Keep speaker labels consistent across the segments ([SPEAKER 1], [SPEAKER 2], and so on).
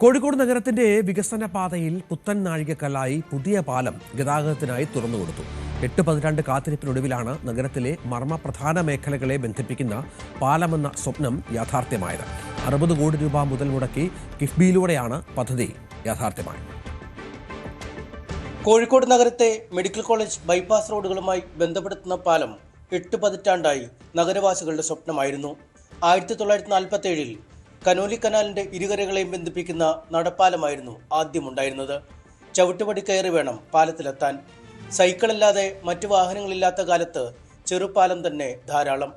[SPEAKER 1] കോഴിക്കോട് നഗരത്തിന്റെ വികസന പാതയിൽ പുത്തൻ നാഴികക്കല്ലായി പുതിയ പാലം ഗതാഗതത്തിനായി തുറന്നുകൊടുത്തു. 8 പതിറ്റാണ്ട് കാത്തിരിപ്പിനൊടുവിലാണ് നഗരത്തിലെ മർമ്മപ്രധാന മേഖലകളെ ബന്ധിപ്പിക്കുന്ന പാലമെന്ന സ്വപ്നം യാഥാർത്ഥ്യമായത്. 60 കോടി രൂപ മുതൽ മുടക്കി കിഫ്ബിയിലൂടെയാണ് പദ്ധതി യാഥാർത്ഥ്യമായത്.
[SPEAKER 2] കോഴിക്കോട് നഗരത്തെ മെഡിക്കൽ കോളേജ് ബൈപ്പാസ് റോഡുകളുമായി ബന്ധപ്പെടുത്തുന്ന പാലം 8 പതിറ്റാണ്ടായി നഗരവാസികളുടെ സ്വപ്നമായിരുന്നു. 1947-ൽ കനോലി കനാലിന്റെ ഇരുകരകളെയും ബന്ധിപ്പിക്കുന്ന നടപ്പാലമായിരുന്നു ആദ്യമുണ്ടായിരുന്നത്. ചവിട്ടുപടി കയറി വേണം പാലത്തിലെത്താൻ. സൈക്കിളല്ലാതെ മറ്റു വാഹനങ്ങളില്ലാത്ത കാലത്ത് ചെറുപാലം തന്നെ ധാരാളം.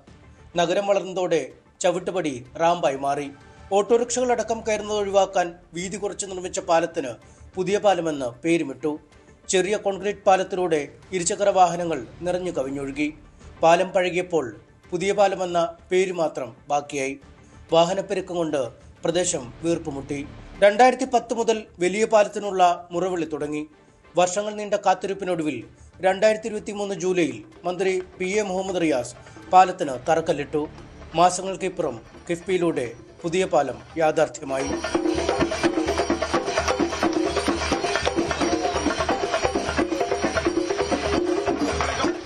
[SPEAKER 2] നഗരം വളർന്നതോടെ ചവിട്ടുപടി റാമ്പായി മാറി. ഓട്ടോറിക്ഷകളടക്കം കയറുന്നത് ഒഴിവാക്കാൻ വീതി കുറച്ച് നിർമ്മിച്ച പാലത്തിന് പുതിയ പാലമെന്ന് പേരുമിട്ടു. ചെറിയ കോൺക്രീറ്റ് പാലത്തിലൂടെ ഇരുചക്ര വാഹനങ്ങൾ നിറഞ്ഞു കവിഞ്ഞൊഴുകി. പാലം പഴകിയപ്പോൾ പുതിയ പാലമെന്ന പേര് മാത്രം ബാക്കിയായി. വാഹനപ്പെരുക്കം കൊണ്ട് പ്രദേശം വീർപ്പുമുട്ടി. 2010 മുതൽ വലിയ പാലത്തിനുള്ള മുറവിളി തുടങ്ങി. വർഷങ്ങൾ നീണ്ട കാത്തിരിപ്പിനൊടുവിൽ 2023 ജൂലൈയിൽ മന്ത്രി PA മുഹമ്മദ് റിയാസ് പാലത്തിന് തറക്കല്ലിട്ടു. മാസങ്ങൾക്കിപ്പുറം കിഫ്ബിയിലൂടെ പുതിയ പാലം യാഥാർത്ഥ്യമായി.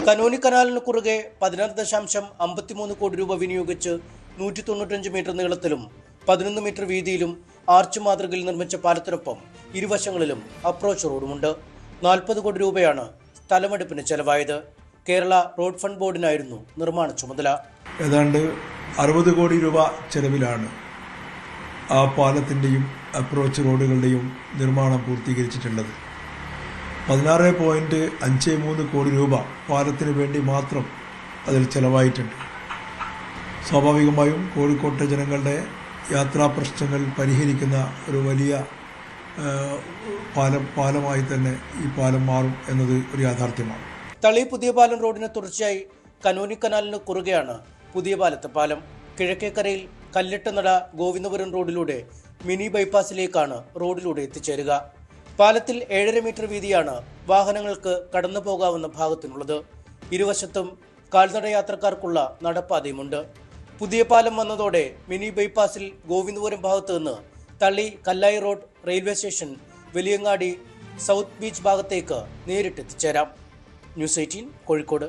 [SPEAKER 2] കനോലി കനാലിന് കുറുകെ 16.53 കോടി രൂപ വിനിയോഗിച്ച് 195 മീറ്റർ നീളത്തിലും 11 മീറ്റർ വീതിയിലും ആർച്ച് മാതൃകയിൽ നിർമ്മിച്ച പാലത്തിനൊപ്പം ഇരുവശങ്ങളിലും അപ്രോച്ച് റോഡുമുണ്ട്. 40 കോടി രൂപയാണ് സ്ഥലമെടുപ്പിന് ചെലവായത്. കേരള റോഡ് ഫണ്ട് ബോർഡിനായിരുന്നു നിർമ്മാണ ചുമതല.
[SPEAKER 3] ഏതാണ്ട് 60 കോടി രൂപ ചെലവിലാണ് ആ പാലത്തിൻ്റെയും അപ്രോച്ച് റോഡുകളുടെയും നിർമ്മാണം പൂർത്തീകരിച്ചിട്ടുള്ളത്. 16.53 കോടി രൂപ പാലത്തിന് വേണ്ടി മാത്രം അതിൽ ചെലവായിട്ടുണ്ട്. സ്വാഭാവികമായും കോഴിക്കോട്ടെ ജനങ്ങളുടെ യാത്രാ പ്രശ്നങ്ങൾ പരിഹരിക്കുന്ന ഒരു വലിയ പാലമായി തന്നെ ഈ പാലം മാറും എന്നത് ഒരു യാഥാർത്ഥ്യമാണ്.
[SPEAKER 2] തളി പുതിയ പാലം റോഡിന് തുടർച്ചയായി കനോലി കനാലിന് കുറുകെയാണ് പുതിയ പാലത്തെ പാലം. കിഴക്കേക്കരയിൽ കല്ലിട്ടനട ഗോവിന്ദപുരം റോഡിലൂടെ മിനി ബൈപ്പാസിലേക്കാണ് റോഡിലൂടെ എത്തിച്ചേരുക. പാലത്തിൽ 7.5 മീറ്റർ വീതിയാണ് വാഹനങ്ങൾക്ക് കടന്നു പോകാവുന്ന ഭാഗത്തിനുള്ളത്. ഇരുവശത്തും കാൽനട യാത്രക്കാർക്കുള്ള നടപ്പാതയുമുണ്ട്. പുതിയ പാലം വന്നതോടെ മിനി ബൈപ്പാസിൽ ഗോവിന്ദപുരം ഭാഗത്തു നിന്ന് തള്ളി Kallai road, railway station, Valiyangadi, south beach ഭാഗത്തേക്ക് നേരിട്ടെത്തിച്ചേരാം. ന്യൂസ് 18 കോഴിക്കോട്.